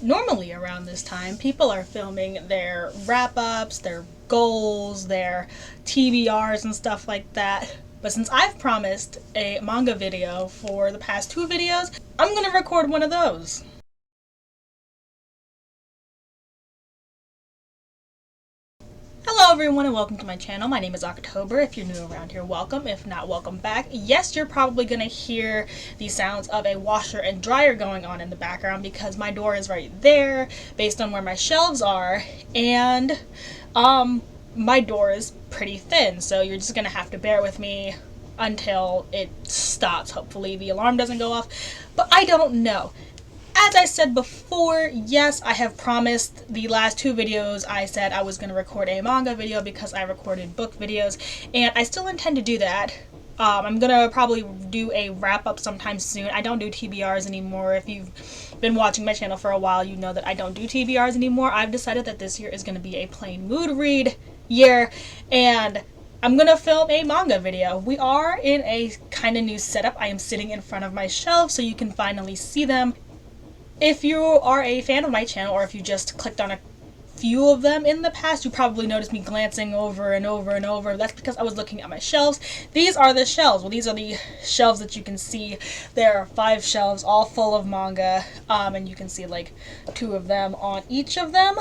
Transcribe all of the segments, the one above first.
Normally around this time, people are filming their wrap-ups, their goals, their TBRs and stuff like that. But since I've promised a manga video for the past two videos, I'm gonna record one of those. Hello everyone and welcome to my channel. My name is October. If you're new around here, welcome. If not, welcome back. Yes, you're probably going to hear the sounds of a washer and dryer going on in the background because my door is right there based on where my shelves are, and my door is pretty thin, so you're just going to have to bear with me until it stops. Hopefully the alarm doesn't go off, but I don't know. As I said before, yes, I have promised the last two videos I said I was going to record a manga video because I recorded book videos, and I still intend to do that. I'm going to probably do a wrap-up sometime soon. I don't do TBRs anymore. If you've been watching my channel for a while, you know that I don't do TBRs anymore. I've decided that this year is going to be a plain mood read year, and I'm gonna film a manga video. We are in a kind of new setup. I am sitting in front of my shelves so you can finally see them. If you are a fan of my channel, or if you just clicked on a few of them in the past, you probably noticed me glancing over and over and over. That's because I was looking at my shelves. These are the shelves. Well, these are the shelves that you can see. There are 5 shelves, all full of manga, and you can see like 2 of them on each of them.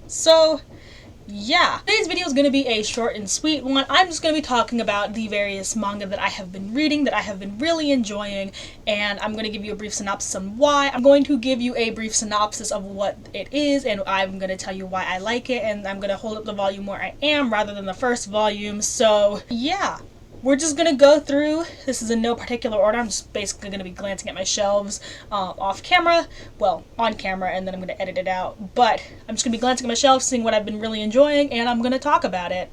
So yeah, today's video is going to be a short and sweet one. I'm just going to be talking about the various manga that I have been reading, that I have been really enjoying, and I'm going to give you a brief synopsis on why. I'm going to give you a brief synopsis of what it is, and I'm going to tell you why I like it, and I'm going to hold up the volume where I am rather than the first volume. So yeah, we're just going to go through. This is in no particular order. I'm just basically going to be glancing at my shelves off camera. Well, on camera, and then I'm going to edit it out. But I'm just going to be glancing at my shelves, seeing what I've been really enjoying, and I'm going to talk about it.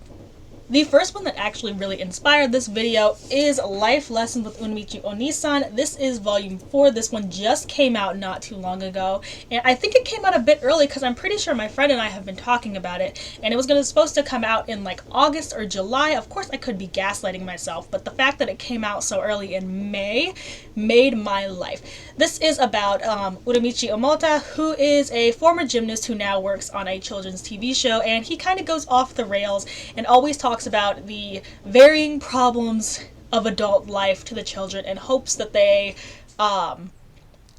The first one that actually really inspired this video is Life Lessons with Unmichi Onisan. This is volume 4. This one just came out not too long ago, and I think it came out a bit early because I'm pretty sure my friend and I have been talking about it, and it was supposed to come out in like August or July. Of course, I could be gaslighting myself, but the fact that it came out so early in May made my life. This is about Uramichi Omota, who is a former gymnast who now works on a children's TV show, and he kind of goes off the rails and always talks about the varying problems of adult life to the children and hopes that they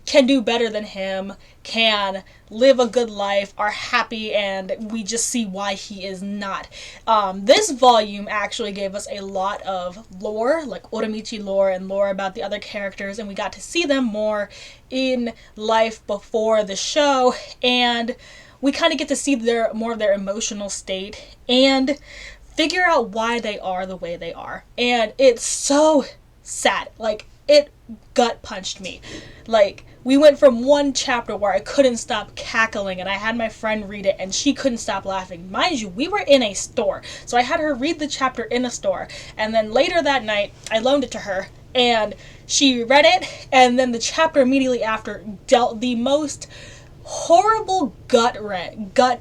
can do better than him, can live a good life, are happy, and we just see why he is not. This volume actually gave us a lot of lore, like Uramichi lore and lore about the other characters, and we got to see them more in life before the show, and we kind of get to see more of their emotional state and figure out why they are the way they are. And it's so sad. Like, it gut punched me. Like, we went from one chapter where I couldn't stop cackling, and I had my friend read it, and she couldn't stop laughing. Mind you, we were in a store, so I had her read the chapter in a store, and then later that night, I loaned it to her, and she read it, and then the chapter immediately after dealt the most horrible gut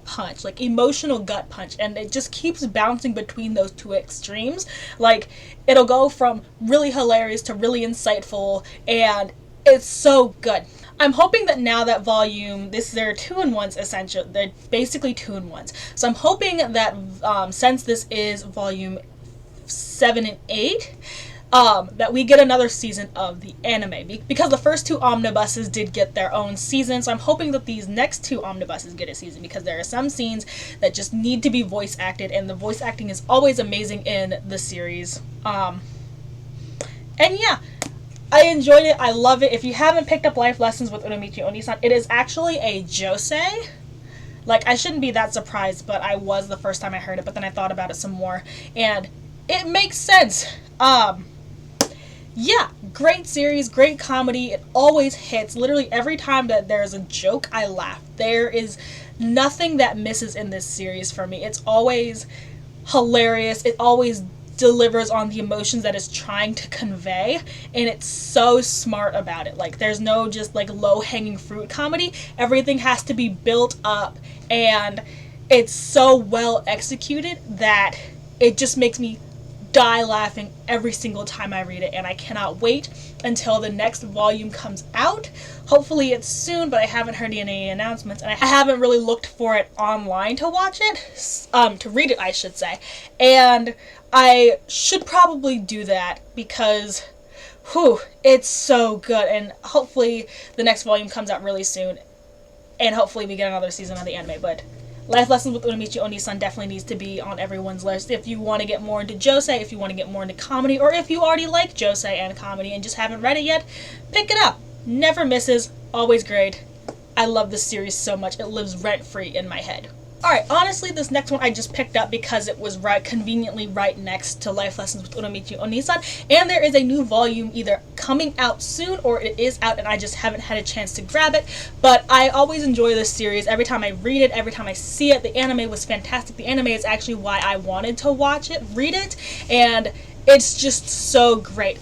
punch, like emotional gut punch, and it just keeps bouncing between those two extremes. Like, it'll go from really hilarious to really insightful, and it's so good. I'm hoping that now that volume, they're 2-in-1s essentially. They're basically 2-in-1s. So I'm hoping that since this is volume 7 and 8, that we get another season of the anime, because the first 2 omnibuses did get their own season, so I'm hoping that these next 2 omnibuses get a season, because there are some scenes that just need to be voice acted, and the voice acting is always amazing in the series. And yeah, I enjoyed it. I love it. If you haven't picked up Life Lessons with Uramichi Onisan, it is actually a josei. Like, I shouldn't be that surprised, but I was the first time I heard it, but then I thought about it some more, and it makes sense. Yeah, great series, great comedy. It always hits. Literally every time that there's a joke, I laugh. There is nothing that misses in this series for me. It's always hilarious. It always delivers on the emotions that it's trying to convey, and it's so smart about it. Like, there's no just like low-hanging fruit comedy. Everything has to be built up, and it's so well executed that it just makes me die laughing every single time I read it, and I cannot wait until the next volume comes out. Hopefully it's soon, but I haven't heard any announcements, and I haven't really looked for it online to watch it, to read it, I should say. And I should probably do that because, it's so good, and hopefully the next volume comes out really soon, and hopefully we get another season of the anime. But Life Lessons with Uramichi Onisan definitely needs to be on everyone's list if you want to get more into josei, if you want to get more into comedy, or if you already like josei and comedy and just haven't read it yet, pick it up. Never misses, always great. I love this series so much, it lives rent-free in my head. Alright, honestly, this next one I just picked up because it was conveniently right next to Life Lessons with Uramichi Onisan, and there is a new volume either coming out soon or it is out and I just haven't had a chance to grab it. But I always enjoy this series. Every time I read it, every time I see it, the anime was fantastic. The anime is actually why I wanted to read it, and it's just so great.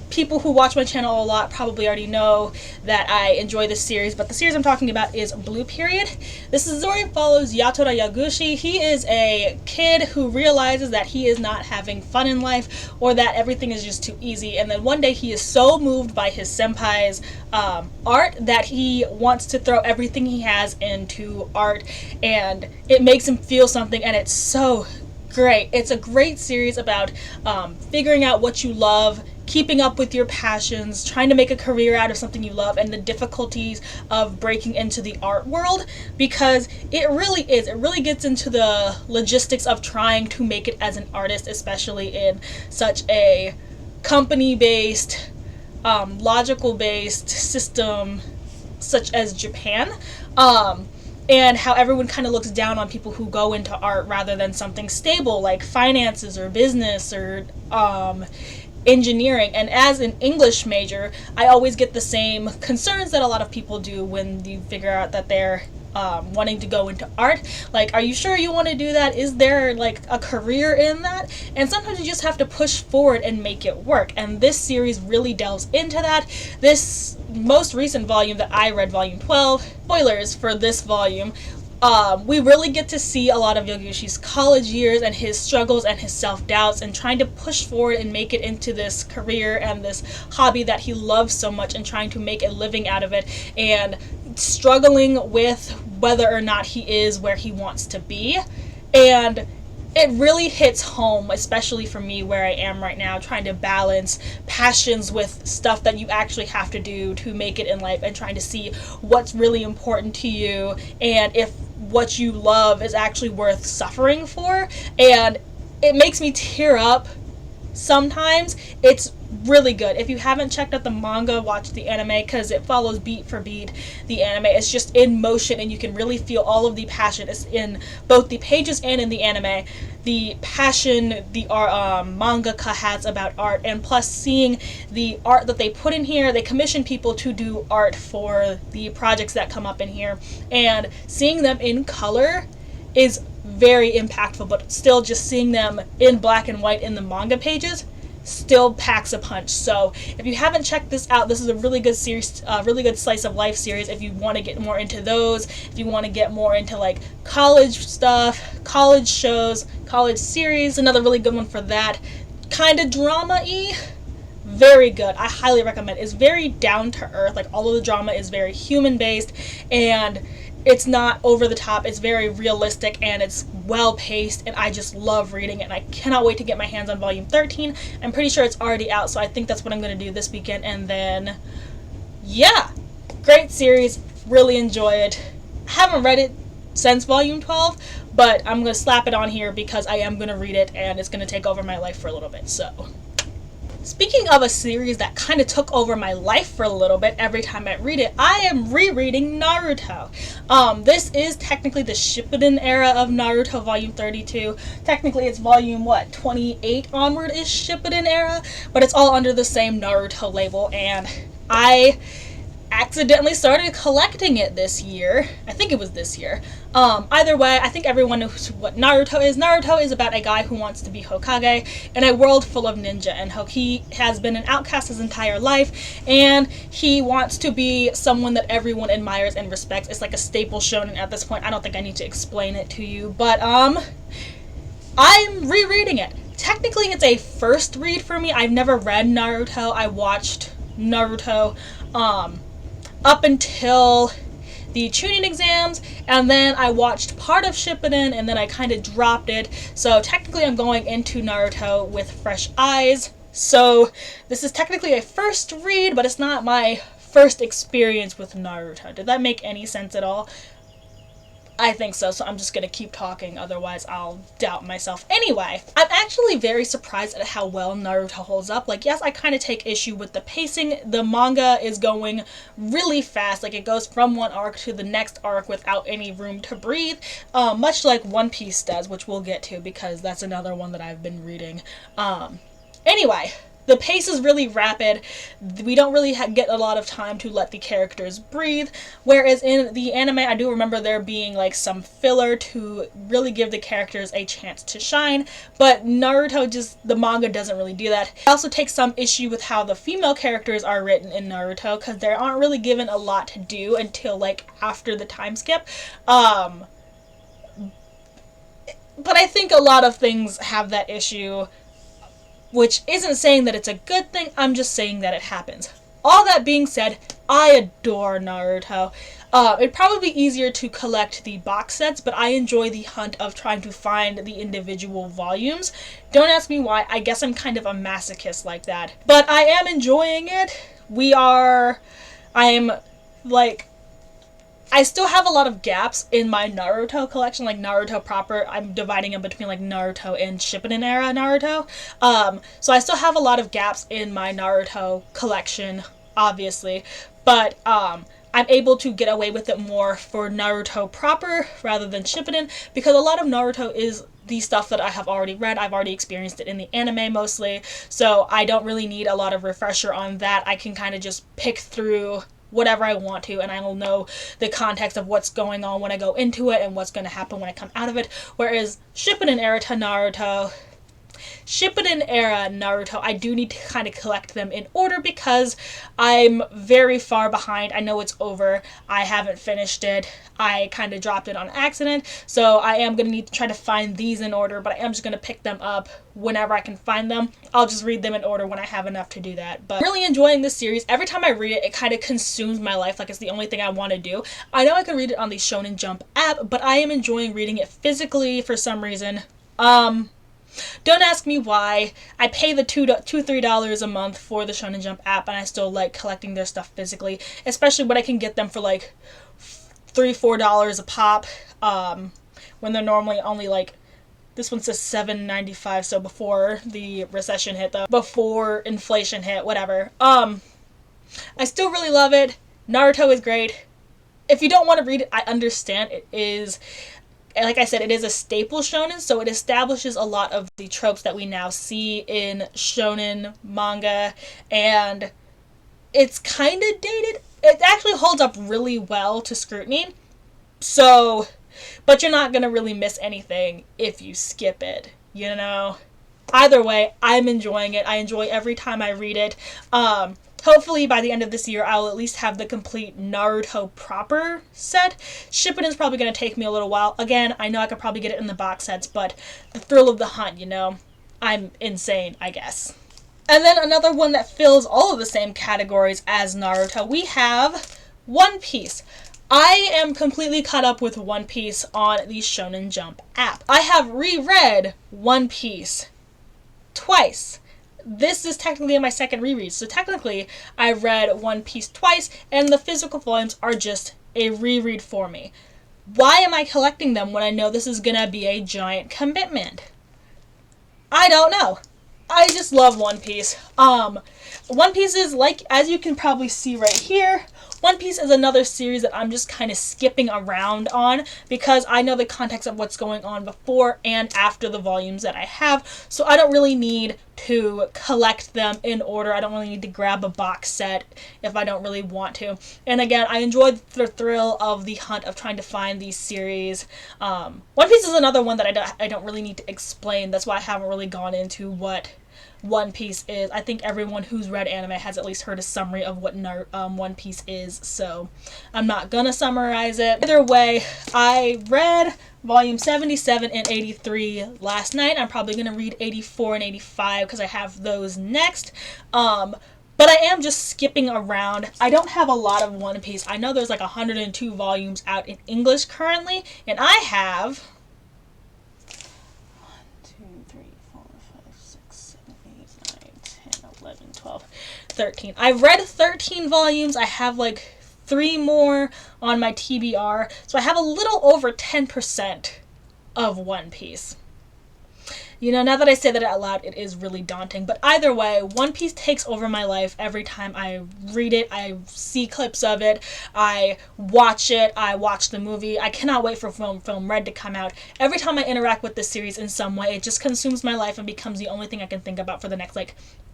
People who watch my channel a lot probably already know that I enjoy this series, but the series I'm talking about is Blue Period. This story follows Yatora Yaguchi. He is a kid who realizes that he is not having fun in life, or that everything is just too easy, and then one day he is so moved by his senpai's art that he wants to throw everything he has into art, and it makes him feel something, and it's so great. It's a great series about figuring out what you love, keeping up with your passions, trying to make a career out of something you love, and the difficulties of breaking into the art world, because it really gets into the logistics of trying to make it as an artist, especially in such a company-based, logical-based system such as Japan. And how everyone kind of looks down on people who go into art rather than something stable like finances or business or engineering. And as an English major, I always get the same concerns that a lot of people do when you figure out that they're wanting to go into art. Like, are you sure you want to do that? Is there like a career in that? And sometimes you just have to push forward and make it work. And this series really delves into that. This most recent volume that I read, volume 12, spoilers for this volume, we really get to see a lot of Yaguchi's college years and his struggles and his self-doubts and trying to push forward and make it into this career and this hobby that he loves so much and trying to make a living out of it, and struggling with whether or not he is where he wants to be. And it really hits home, especially for me where I am right now, trying to balance passions with stuff that you actually have to do to make it in life, and trying to see what's really important to you and if what you love is actually worth suffering for. And it makes me tear up sometimes. It's really good. If you haven't checked out the manga, watch the anime, because it follows beat for beat the anime. It's just in motion, and you can really feel all of the passion. It's in both the pages and in the anime. The passion the mangaka has about art, and plus seeing the art that they put in here. They commission people to do art for the projects that come up in here, and seeing them in color is very impactful, but still just seeing them in black and white in the manga pages still packs a punch. So if you haven't checked this out, this is a really good series, really good slice of life series if you want to get more into those, if you want to get more into like college stuff, college shows, college series. Another really good one for that, kind of drama-y. Very good. I highly recommend. It's very down to earth. Like, all of the drama is very human based, and it's not over the top. It's very realistic, and it's well paced, and I just love reading it, and I cannot wait to get my hands on volume 13. I'm pretty sure it's already out, so I think that's what I'm going to do this weekend. And then, yeah, great series. Really enjoy it. I haven't read it since volume 12, but I'm going to slap it on here because I am going to read it, and it's going to take over my life for a little bit. So, speaking of a series that kind of took over my life for a little bit every time I read it, I am rereading Naruto. This is technically the Shippuden era of Naruto, volume 32. Technically it's volume, 28 onward is Shippuden era, but it's all under the same Naruto label, and I accidentally started collecting it this year. I think it was this year. Either way, I think everyone knows what Naruto is. Naruto is about a guy who wants to be Hokage in a world full of ninja, and he has been an outcast his entire life, and he wants to be someone that everyone admires and respects. It's like a staple shonen at this point. I don't think I need to explain it to you, but I'm rereading it. technically it's a first read for me. I've never read Naruto. I watched Naruto up until the Chunin exams, and then I watched part of Shippuden, and then I kind of dropped it. So technically I'm going into Naruto with fresh eyes. So this is technically a first read, but it's not my first experience with Naruto. Did that make any sense at all? I think so, so I'm just gonna keep talking, otherwise I'll doubt myself. Anyway, I'm actually very surprised at how well Naruto holds up. Like, yes, I kind of take issue with the pacing. The manga is going really fast. Like, it goes from one arc to the next arc without any room to breathe, much like One Piece does, which we'll get to because that's another one that I've been reading. Anyway, the pace is really rapid. We don't really get a lot of time to let the characters breathe. Whereas in the anime, I do remember there being like some filler to really give the characters a chance to shine. But Naruto, the manga doesn't really do that. I also take some issue with how the female characters are written in Naruto, because they aren't really given a lot to do until like after the time skip. But I think a lot of things have that issue, which isn't saying that it's a good thing, I'm just saying that it happens. All that being said, I adore Naruto. It'd probably be easier to collect the box sets, but I enjoy the hunt of trying to find the individual volumes. Don't ask me why, I guess I'm kind of a masochist like that. But I am enjoying it. I still have a lot of gaps in my Naruto collection, like Naruto proper. I'm dividing them between like Naruto and Shippuden era Naruto. So I still have a lot of gaps in my Naruto collection, obviously. But I'm able to get away with it more for Naruto proper rather than Shippuden, because a lot of Naruto is the stuff that I have already read. I've already experienced it in the anime mostly, so I don't really need a lot of refresher on that. I can kind of just pick through whatever I want to, and I will know the context of what's going on when I go into it and what's going to happen when I come out of it. Whereas Shippuden era Naruto, I do need to kind of collect them in order because I'm very far behind. I know it's over. I haven't finished it. I kind of dropped it on accident, so I am going to need to try to find these in order, but I am just going to pick them up whenever I can find them. I'll just read them in order when I have enough to do that. But I'm really enjoying this series. Every time I read it, it kind of consumes my life, like it's the only thing I want to do. I know I can read it on the Shonen Jump app, but I am enjoying reading it physically for some reason. Don't ask me why. I pay the $3 a month for the Shonen Jump app, and I still like collecting their stuff physically, especially when I can get them for like $3-4 a pop, when they're normally only like, this one says $7.95, so before the recession hit, though, before inflation hit, whatever. I still really love it. Naruto is great. If you don't want to read it, I understand. It is, like I said, it is a staple shonen, so it establishes a lot of the tropes that we now see in shonen manga, and it's kind of dated. It actually holds up really well to scrutiny, so, but you're not going to really miss anything if you skip it, you know? Either way, I'm enjoying it. I enjoy every time I read it. Hopefully by the end of this year, I'll at least have the complete Naruto proper set. Shippuden's probably going to take me a little while. Again, I know I could probably get it in the box sets, but the thrill of the hunt, you know? I'm insane, I guess. And then another one that fills all of the same categories as Naruto, we have One Piece. I am completely caught up with One Piece on the Shonen Jump app. I have reread One Piece twice. This is technically my second reread, so technically I've read One Piece twice, and the physical volumes are just a reread for me. Why am I collecting them when I know this is gonna be a giant commitment? I don't know. I just love One Piece. One Piece is, like, as you can probably see right here, One Piece is another series that I'm just kind of skipping around on because I know the context of what's going on before and after the volumes that I have, so I don't really need to collect them in order. I don't really need to grab a box set if I don't really want to. And again, I enjoy the thrill of the hunt of trying to find these series. One Piece is another one that I don't really need to explain. That's why I haven't really gone into what One Piece is. I think everyone who's read anime has at least heard a summary of what One Piece is, so I'm not gonna summarize it. Either way, I read volume 77 and 83 last night. I'm probably going to read 84 and 85 because I have those next. But I am just skipping around. I don't have a lot of One Piece. I know there's like 102 volumes out in English currently, and I have 1, 2, 3, 4, 5, 6, 7, 8, 9, 10, 11, 12, 13. I've read 13 volumes. I have like 3 more on my TBR, so I have a little over 10% of One Piece. You know, now that I say that out loud, it is really daunting. But either way, One Piece takes over my life every time I read it. I see clips of it. I watch it. I watch the movie. I cannot wait for Film Red to come out. Every time I interact with the series in some way, it just consumes my life and becomes the only thing I can think about for the next,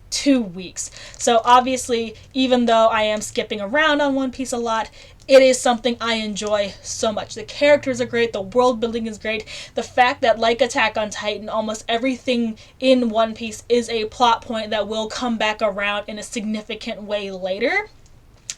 2 weeks. So obviously, even though I am skipping around on One Piece a lot, it is something I enjoy so much. The characters are great, the world building is great. The fact that, like Attack on Titan, almost everything in One Piece is a plot point that will come back around in a significant way later.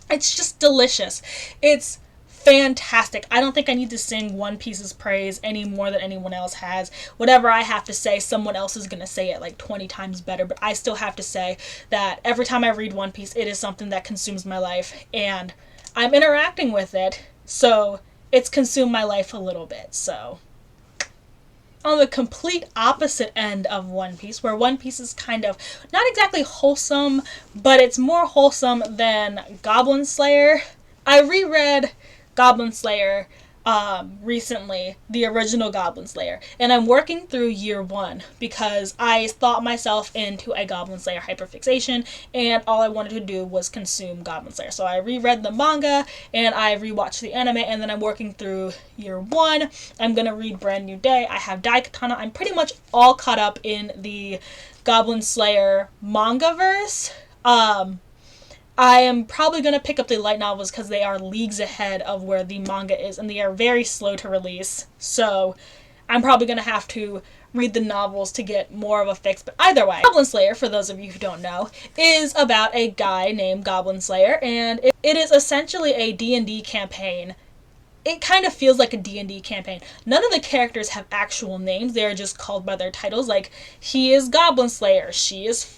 It's just delicious. It's fantastic. I don't think I need to sing One Piece's praise any more than anyone else has. Whatever I have to say, someone else is going to say it 20 times better, but I still have to say that every time I read One Piece, it is something that consumes my life, and I'm interacting with it, so it's consumed my life a little bit. So on the complete opposite end of One Piece, where One Piece is kind of not exactly wholesome, but it's more wholesome than Goblin Slayer. I reread Goblin Slayer recently, the original Goblin Slayer, and I'm working through year 1 because I thought myself into a Goblin Slayer hyperfixation, and all I wanted to do was consume Goblin Slayer. So I reread the manga and I rewatched the anime, and then I'm working through year 1. I'm gonna read Brand New Day. I have Daikatana. I'm pretty much all caught up in the Goblin Slayer manga verse. I am probably going to pick up the light novels because they are leagues ahead of where the manga is, and they are very slow to release. So I'm probably going to have to read the novels to get more of a fix. But either way, Goblin Slayer, for those of you who don't know, is about a guy named Goblin Slayer, and it is essentially a D&D campaign. It kind of feels like a D&D campaign. None of the characters have actual names. They are just called by their titles. Like, he is Goblin Slayer. She is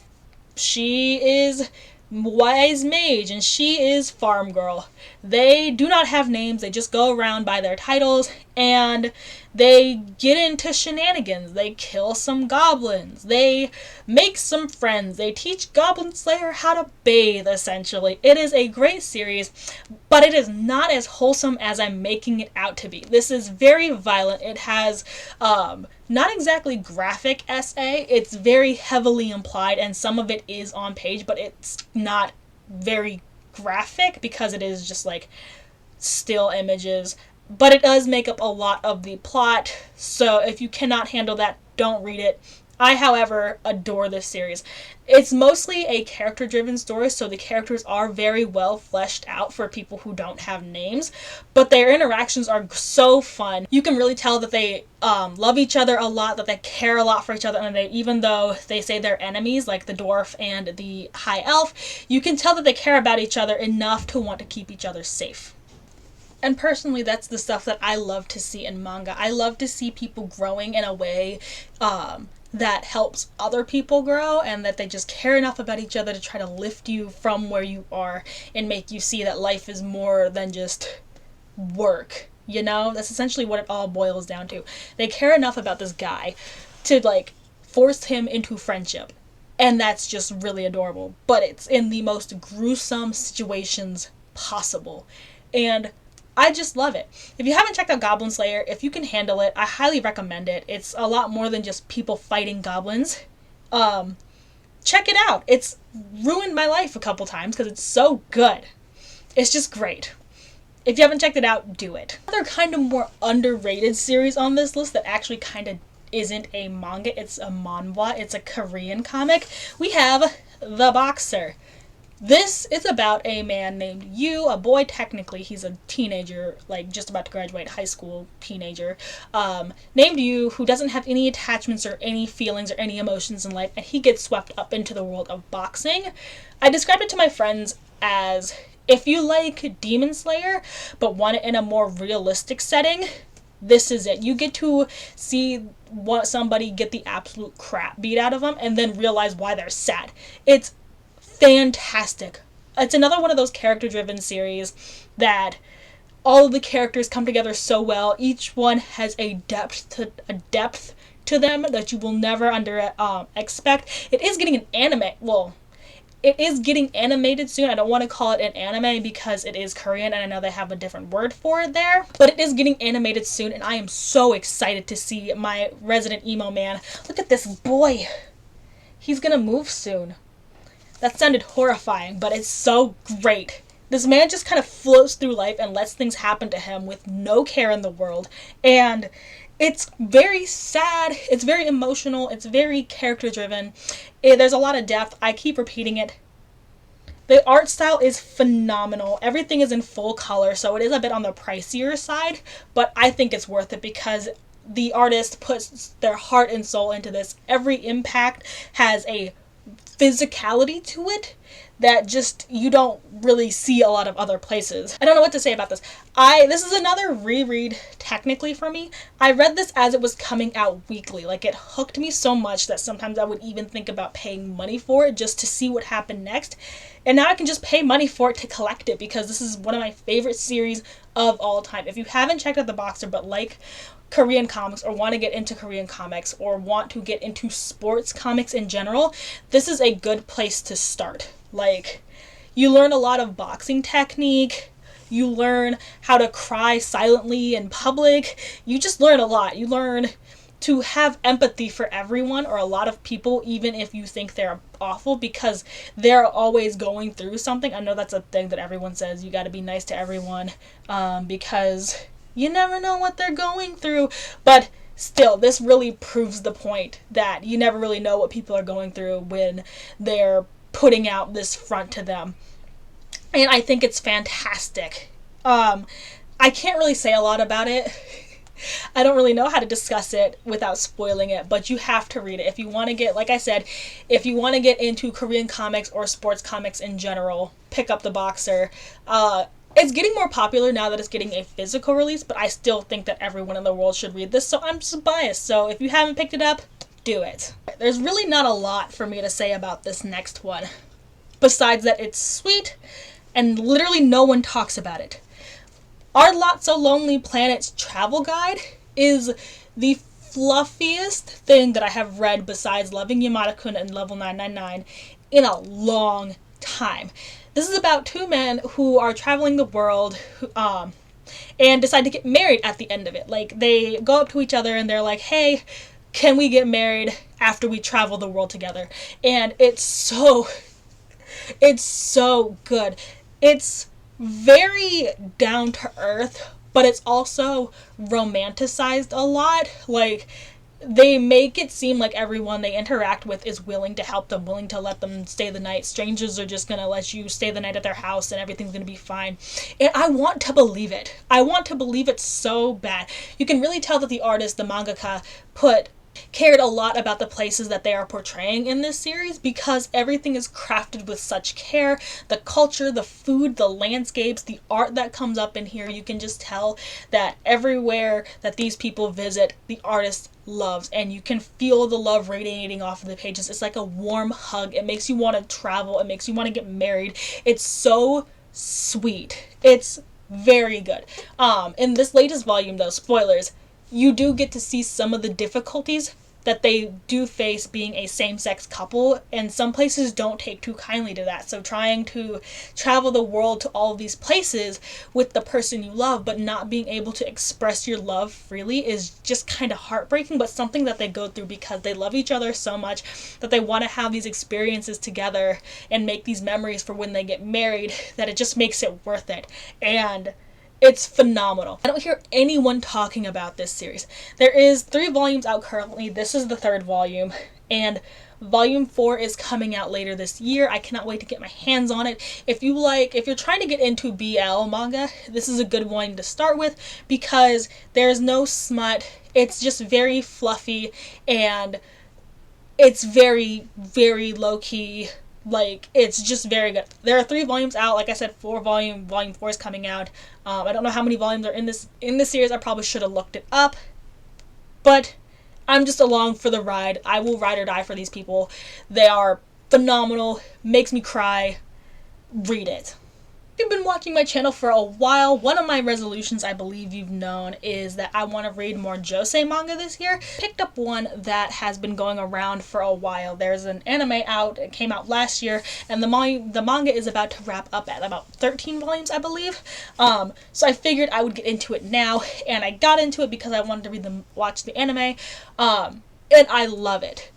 Wise Mage, and she is Farm Girl. They do not have names. They just go around by their titles, and they get into shenanigans. They kill some goblins. They make some friends. They teach Goblin Slayer how to bathe, essentially. It is a great series, but it is not as wholesome as I'm making it out to be. This is very violent. It has not exactly graphic SA. It's very heavily implied, and some of it is on page, but it's not very graphic because it is just still images. But it does make up a lot of the plot, so if you cannot handle that, don't read it. I, however, adore this series. It's mostly a character-driven story, so the characters are very well fleshed out for people who don't have names, but their interactions are so fun. You can really tell that they love each other a lot, that they care a lot for each other, and even though they say they're enemies, like the dwarf and the high elf, you can tell that they care about each other enough to want to keep each other safe. And personally, that's the stuff that I love to see in manga. I love to see people growing in a way that helps other people grow, and that they just care enough about each other to try to lift you from where you are and make you see that life is more than just work. You know, that's essentially what it all boils down to. They care enough about this guy to force him into friendship, and that's just really adorable. But it's in the most gruesome situations possible, and I just love it. If you haven't checked out Goblin Slayer, if you can handle it, I highly recommend it. It's a lot more than just people fighting goblins. Check it out. It's ruined my life a couple times because it's so good. It's just great. If you haven't checked it out, do it. Another kind of more underrated series on this list that actually kind of isn't a manga, it's a manhwa, it's a Korean comic. We have The Boxer. This is about a man named Yu, a boy technically, he's a teenager, just about to graduate high school teenager, named Yu, who doesn't have any attachments or any feelings or any emotions in life, and he gets swept up into the world of boxing. I described it to my friends as, if you like Demon Slayer, but want it in a more realistic setting, this is it. You get to see what somebody get the absolute crap beat out of them and then realize why they're sad. It's fantastic. It's another one of those character-driven series that all of the characters come together so well. Each one has a depth to them that you will never expect. It is getting an anime. Well, it is getting animated soon. I don't want to call it an anime because it is Korean and I know they have a different word for it there. But it is getting animated soon and I am so excited to see my resident emo man. Look at this boy. He's gonna move soon. That sounded horrifying, but it's so great. This man just kind of floats through life and lets things happen to him with no care in the world. And it's very sad. It's very emotional. It's very character driven. There's a lot of depth. I keep repeating it. The art style is phenomenal. Everything is in full color, so it is a bit on the pricier side, but I think it's worth it because the artist puts their heart and soul into this. Every impact has a physicality to it that just you don't really see a lot of other places. I don't know what to say about this. This is another reread technically for me. I read this as it was coming out weekly. Like, it hooked me so much that sometimes I would even think about paying money for it just to see what happened next. And now I can just pay money for it to collect it because this is one of my favorite series of all time. If you haven't checked out the Boxer but like Korean comics or want to get into Korean comics or want to get into sports comics in general, this is a good place to start. Like, you learn a lot of boxing technique, you learn how to cry silently in public, you just learn a lot. You learn to have empathy for everyone or a lot of people, even if you think they're awful, because they're always going through something. I know that's a thing that everyone says, you got to be nice to everyone because you never know what they're going through, but still, this really proves the point that you never really know what people are going through when they're putting out this front to them. And I think it's fantastic. I can't really say a lot about it. I don't really know how to discuss it without spoiling it, but you have to read it. If you want to get, like I said, if you want to get into Korean comics or sports comics in general, pick up the Boxer. It's getting more popular now that it's getting a physical release, but I still think that everyone in the world should read this, so I'm just biased. So if you haven't picked it up, do it. There's really not a lot for me to say about this next one, besides that it's sweet, and literally no one talks about it. Our Not So Lonely Planet's travel guide is the fluffiest thing that I have read besides Loving Yamada-kun and Level 999 in a long time. This is about two men who are traveling the world and decide to get married at the end of it. Like, they go up to each other and they're like, hey, can we get married after we travel the world together? And it's so good. It's very down to earth, but it's also romanticized a lot. Like, they make it seem like everyone they interact with is willing to help them, willing to let them stay the night. Strangers are just gonna let you stay the night at their house and everything's gonna be fine. And I want to believe it. I want to believe it so bad. You can really tell that the artist, the mangaka, cared a lot about the places that they are portraying in this series because everything is crafted with such care. The culture, the food, the landscapes, the art that comes up in here, you can just tell that everywhere that these people visit, the artist loves, and you can feel the love radiating off of the pages. It's like a warm hug. It makes you want to travel. It makes you want to get married. It's so sweet. It's very good. In this latest volume, though, spoilers, you do get to see some of the difficulties that they do face being a same-sex couple, and some places don't take too kindly to that. So trying to travel the world to all of these places with the person you love, but not being able to express your love freely is just kind of heartbreaking, but something that they go through because they love each other so much that they want to have these experiences together and make these memories for when they get married, that it just makes it worth it. And it's phenomenal. I don't hear anyone talking about this series. There is 3 volumes out currently. This is the 3rd volume, and volume 4 is coming out later this year. I cannot wait to get my hands on it. If you're trying to get into BL manga, this is a good one to start with because there's no smut. It's just very fluffy and it's very, very low-key Like, it's just very good. There are 3 volumes out. Like I said, volume 4 is coming out. I don't know how many volumes are in this series. I probably should have looked it up. But I'm just along for the ride. I will ride or die for these people. They are phenomenal. Makes me cry. Read it. If you've been watching my channel for a while, one of my resolutions, I believe you've known, is that I want to read more josei manga this year. Picked up one that has been going around for a while. There's an anime out, it came out last year, and the manga is about to wrap up at about 13 volumes, I believe. So I figured I would get into it now, and I got into it because I wanted to watch the anime, and I love it.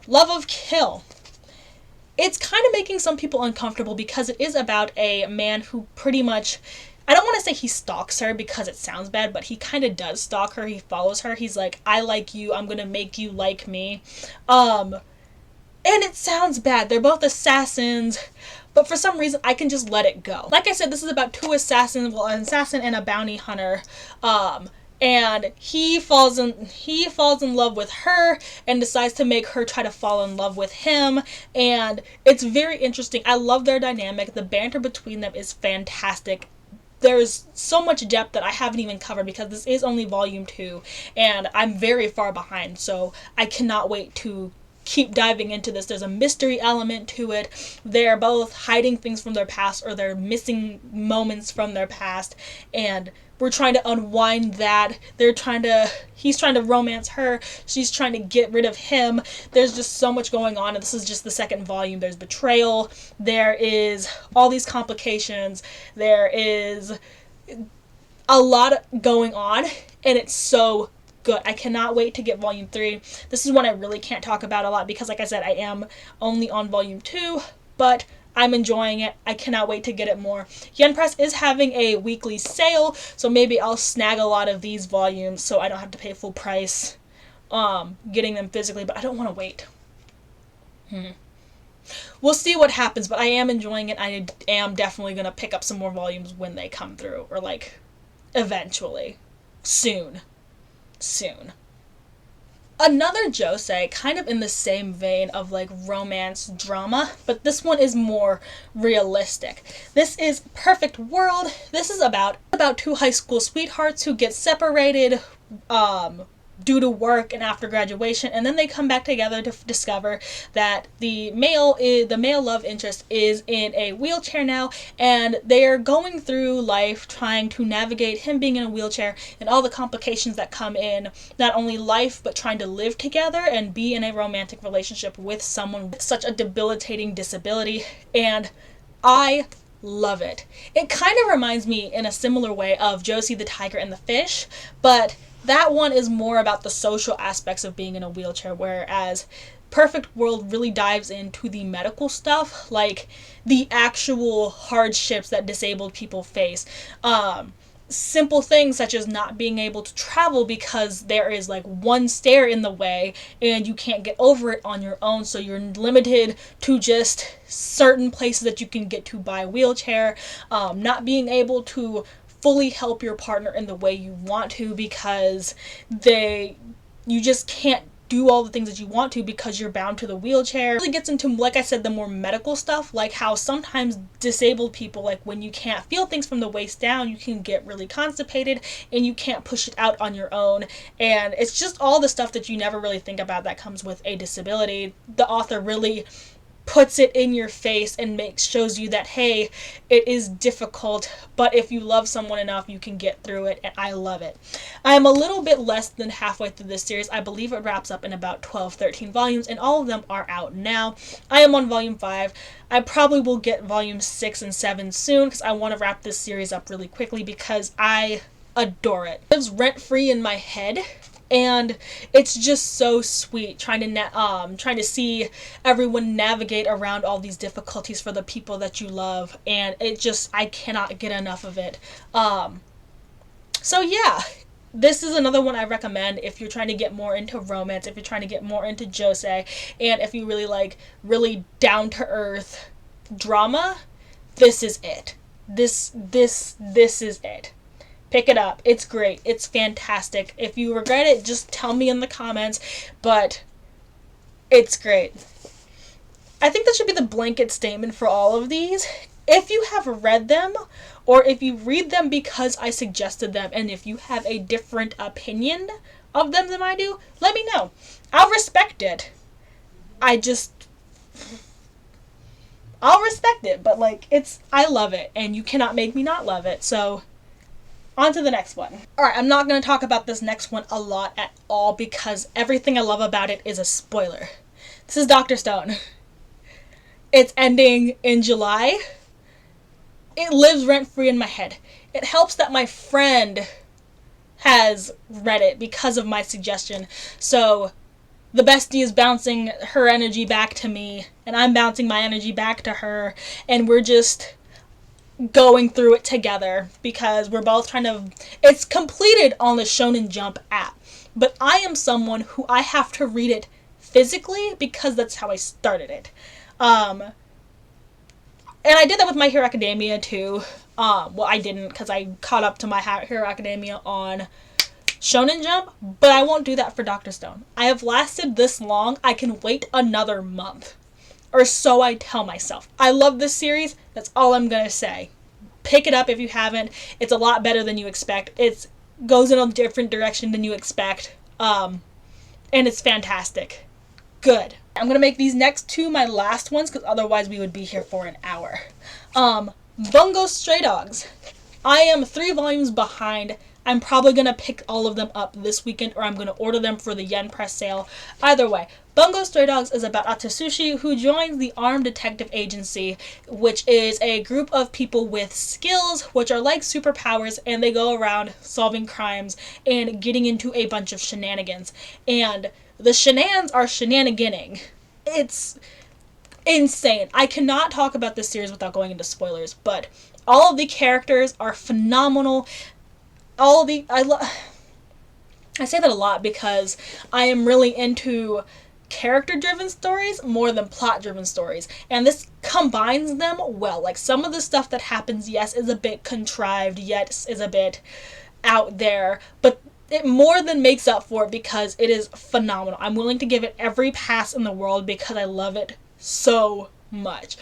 Love of Kill. It's kind of making some people uncomfortable because it is about a man who pretty much, I don't want to say he stalks her because it sounds bad, but he kind of does stalk her. He follows her. He's like, I like you. I'm going to make you like me. And it sounds bad. They're both assassins, but for some reason I can just let it go. Like I said, this is about 2 assassins, well, an assassin and a bounty hunter. And he falls in love with her and decides to make her try to fall in love with him, and it's very interesting. I love their dynamic. The banter between them is fantastic. There's so much depth that I haven't even covered because this is only volume 2 and I'm very far behind, so I cannot wait to keep diving into this. There's a mystery element to it. They're both hiding things from their past, or they're missing moments from their past, and we're trying to unwind that. He's trying to romance her. She's trying to get rid of him. There's just so much going on, and this is just the 2nd volume. There's betrayal. There is all these complications. There is a lot going on, and it's so good. I cannot wait to get volume 3. This is one I really can't talk about a lot because, like I said, I am only on volume 2, but I'm enjoying it. I cannot wait to get it more. Yen Press is having a weekly sale, so maybe I'll snag a lot of these volumes so I don't have to pay full price getting them physically, but I don't want to wait. We'll see what happens, but I am enjoying it. I am definitely going to pick up some more volumes when they come through, or like eventually. Soon. Another josei, kind of in the same vein of like romance drama, but this one is more realistic. This is Perfect World. This is about 2 high school sweethearts who get separated due to work and after graduation, and then they come back together to discover that the male love interest is in a wheelchair now, and they're going through life trying to navigate him being in a wheelchair and all the complications that come in not only life but trying to live together and be in a romantic relationship with someone with such a debilitating disability. And I love it. It kind of reminds me in a similar way of Josie the Tiger and the Fish, but that one is more about the social aspects of being in a wheelchair, whereas Perfect World really dives into the medical stuff, like the actual hardships that disabled people face. Simple things such as not being able to travel because there is like one stair in the way and you can't get over it on your own, so you're limited to just certain places that you can get to by wheelchair. Not being able to fully help your partner in the way you want to because you just can't do all the things that you want to because you're bound to the wheelchair. It really gets into, like I said, the more medical stuff, like how sometimes disabled people, like when you can't feel things from the waist down, you can get really constipated and you can't push it out on your own, and it's just all the stuff that you never really think about that comes with a disability. The author really puts it in your face and shows you that, hey, it is difficult, but if you love someone enough, you can get through it, and I love it. I'm a little bit less than halfway through this series. I believe it wraps up in about 12-13 volumes, and all of them are out now. I am on volume 5. I probably will get volume 6 and 7 soon because I want to wrap this series up really quickly because I adore it. It lives rent-free in my head. And it's just so sweet trying to see everyone navigate around all these difficulties for the people that you love, and I cannot get enough of it. So yeah, this is another one I recommend if you're trying to get more into romance, if you're trying to get more into josei, and if you really like really down to earth drama. This is it. This is it. Pick it up. It's great. It's fantastic. If you regret it, just tell me in the comments, but it's great. I think that should be the blanket statement for all of these. If you have read them, or if you read them because I suggested them, and if you have a different opinion of them than I do, let me know. I'll respect it. I'll respect it, but like, I love it, and you cannot make me not love it, so on to the next one. Alright, I'm not going to talk about this next one a lot at all because everything I love about it is a spoiler. This is Dr. Stone. It's ending in July. It lives rent-free in my head. It helps that my friend has read it because of my suggestion, so the bestie is bouncing her energy back to me, and I'm bouncing my energy back to her, and we're just going through it together because we're both trying to... It's completed on the Shonen Jump app, but I am someone who I have to read it physically because that's how I started it. And I did that with My Hero Academia too. Well, I didn't because I caught up to My Hero Academia on Shonen Jump, but I won't do that for Dr. Stone. I have lasted this long, I can wait another month. Or so I tell myself. I love this series, that's all I'm gonna say. Pick it up if you haven't. It's a lot better than you expect. It goes in a different direction than you expect. And it's fantastic. Good. I'm gonna make these next two my last ones, because otherwise we would be here for an hour. Bungo Stray Dogs. I am 3 volumes behind. I'm probably going to pick all of them up this weekend, or I'm going to order them for the Yen Press sale. Either way, Bungo Stray Dogs is about Atsushi, who joins the Armed Detective Agency, which is a group of people with skills, which are like superpowers, and they go around solving crimes and getting into a bunch of shenanigans. And the shenanigans are shenaniganing. It's insane. I cannot talk about this series without going into spoilers, but all of the characters are phenomenal. I say that a lot because I am really into character-driven stories more than plot-driven stories, and this combines them well. Like, some of the stuff that happens, yes, is a bit contrived, yes, is a bit out there, but it more than makes up for it because it is phenomenal. I'm willing to give it every pass in the world because I love it so much.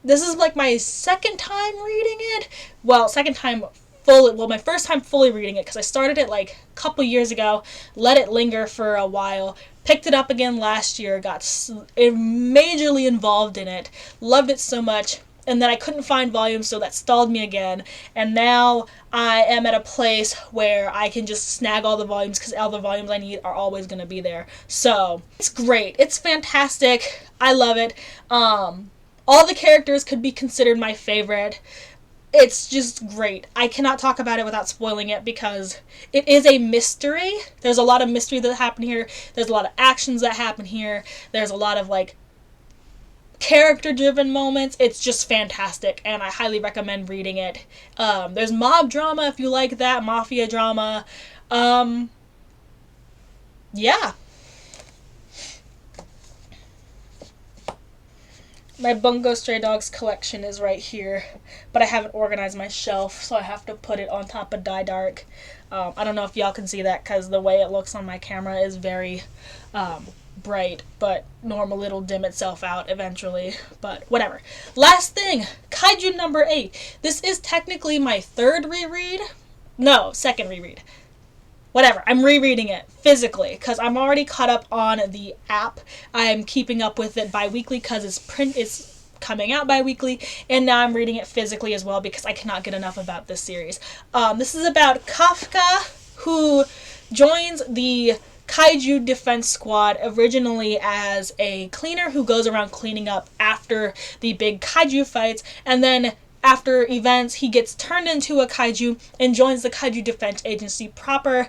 This is like my second time reading it. Well, my first time fully reading it, because I started it like a couple years ago, let it linger for a while, picked it up again last year, got majorly involved in it, loved it so much, and then I couldn't find volumes, so that stalled me again, and now I am at a place where I can just snag all the volumes, because all the volumes I need are always going to be there. So, it's great. It's fantastic. I love it. All the characters could be considered my favorite. It's just great. I cannot talk about it without spoiling it because it is a mystery. There's a lot of mystery that happen here. There's a lot of actions that happen here. There's a lot of, like, character-driven moments. It's just fantastic, and I highly recommend reading it. There's mob drama if you like that, mafia drama. Yeah. My Bungo Stray Dogs collection is right here, but I haven't organized my shelf, so I have to put it on top of Dye Dark. I don't know if y'all can see that because the way it looks on my camera is very bright, but normally it'll dim itself out eventually, but whatever. Last thing, Kaiju number 8. This is technically my third reread. No, second reread. Whatever, I'm rereading it physically because I'm already caught up on the app. I'm keeping up with it bi-weekly because it's coming out bi-weekly, and now I'm reading it physically as well because I cannot get enough about this series. This is about Kafka, who joins the Kaiju Defense Squad originally as a cleaner who goes around cleaning up after the big Kaiju fights, and then after events, he gets turned into a kaiju and joins the Kaiju Defense Agency proper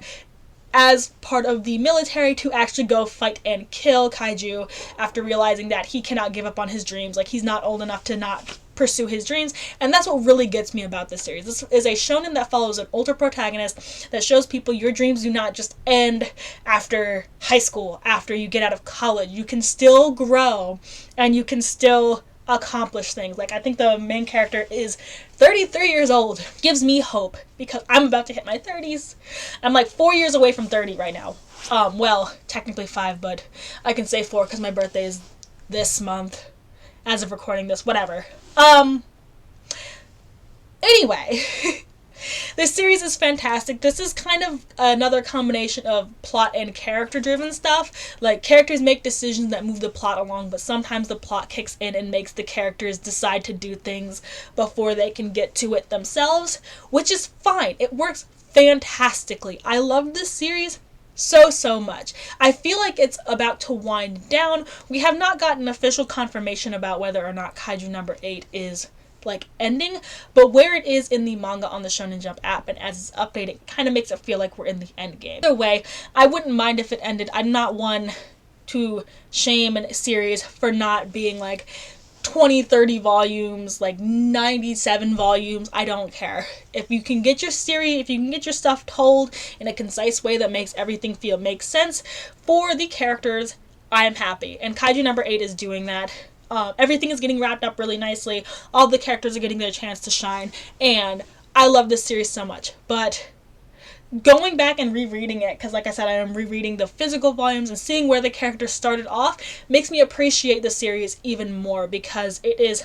as part of the military to actually go fight and kill kaiju after realizing that he cannot give up on his dreams. Like, he's not old enough to not pursue his dreams, and that's what really gets me about this series. This is a shonen that follows an older protagonist that shows people your dreams do not just end after high school, after you get out of college. You can still grow, and you can still accomplish things. Like, I think the main character is 33 years old. Gives me hope because I'm about to hit my 30s. I'm like 4 years away from 30 right now. Well, technically 5, but I can say 4 because my birthday is this month. as of recording this, whatever. Anyway, this series is fantastic. This is kind of another combination of plot and character-driven stuff. Like, characters make decisions that move the plot along, but sometimes the plot kicks in and makes the characters decide to do things before they can get to it themselves, which is fine. It works fantastically. I love this series so much. I feel like it's about to wind down. We have not gotten official confirmation about whether or not Kaiju number 8 is like ending, but where it is in the manga on the Shonen Jump app and as it's updated, it kind of makes it feel like we're in the end game. Either way, I wouldn't mind if it ended. I'm not one to shame a series for not being like 20, 30 volumes, like 97 volumes. I don't care. If you can get your series, if you can get your stuff told in a concise way that makes everything make sense for the characters, I am happy. And Kaiju number 8 is doing that. Everything is getting wrapped up really nicely. All the characters are getting their chance to shine. And I love this series so much. But going back and rereading it, because like I said, I am rereading the physical volumes and seeing where the characters started off, makes me appreciate the series even more because it is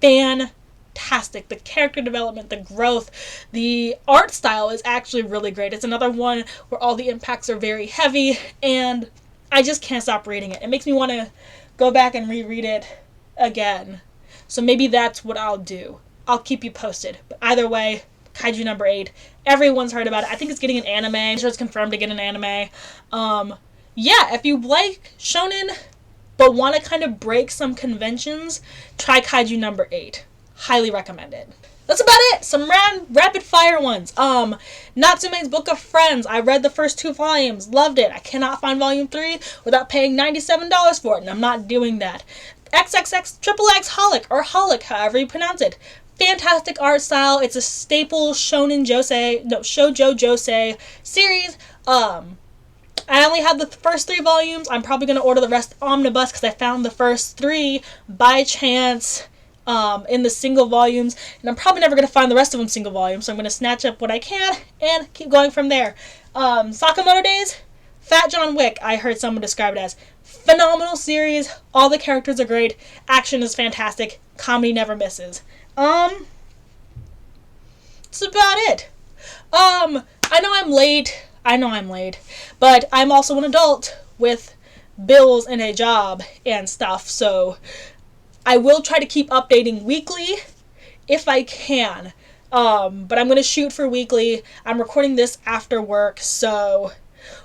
fantastic. The character development, the growth, the art style is actually really great. It's another one where all the impacts are very heavy, and I just can't stop reading it. It makes me want to go back and reread it again. So maybe that's what I'll do. I'll keep you posted. But either way, Kaiju number 8, everyone's heard about it. I think it's getting an anime. I'm sure it's confirmed to get an anime. Yeah, if you like shonen but want to kind of break some conventions, try Kaiju number 8. Highly recommend it. That's about it. Some rapid fire ones. Natsume's Book of Friends. I read the first 2 volumes. Loved it. I cannot find volume 3 without paying $97 for it, and I'm not doing that. XXX Holic, or Holic, however you pronounce it. Fantastic art style. It's a staple shoujo josei series. I only have the first 3 volumes. I'm probably going to order the rest omnibus because I found the first 3 by chance in the single volumes, and I'm probably never going to find the rest of them single volumes, so I'm going to snatch up what I can and keep going from there. Sakamoto Days, Fat John Wick, I heard someone describe it as. Phenomenal series, all the characters are great, action is fantastic, comedy never misses. That's about it. I know I'm late, but I'm also an adult with bills and a job and stuff, so I will try to keep updating weekly if I can, but I'm going to shoot for weekly. I'm recording this after work, so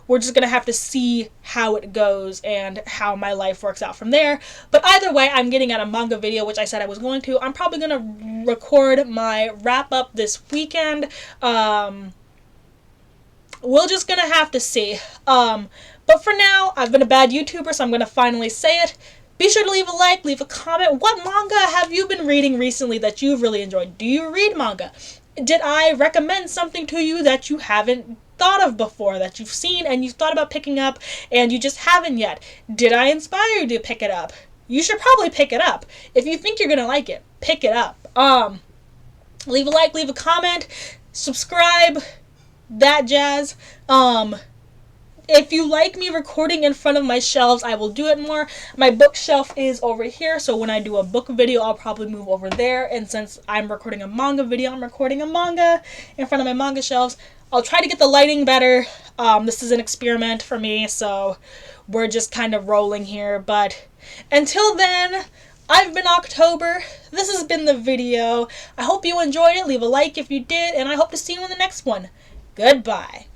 we're just going to have to see how it goes and how my life works out from there. But either way, I'm getting out a manga video, which I said I was going to. I'm probably going to record my wrap-up this weekend. We're just going to have to see. But for now, I've been a bad YouTuber, so I'm going to finally say it. Be sure to leave a like, leave a comment. What manga have you been reading recently that you've really enjoyed? Do you read manga? Did I recommend something to you that you haven't thought of before, that you've seen and you've thought about picking up and you just haven't yet? Did I inspire you to pick it up? You should probably pick it up. If you think you're going to like it, pick it up. Leave a like, leave a comment, subscribe, that jazz. If you like me recording in front of my shelves, I will do it more. My bookshelf is over here, so when I do a book video, I'll probably move over there. And since I'm recording a manga video, I'm recording a manga in front of my manga shelves. I'll try to get the lighting better. This is an experiment for me, so we're just kind of rolling here. But until then, I've been October. This has been the video. I hope you enjoyed it. Leave a like if you did, and I hope to see you in the next one. Goodbye.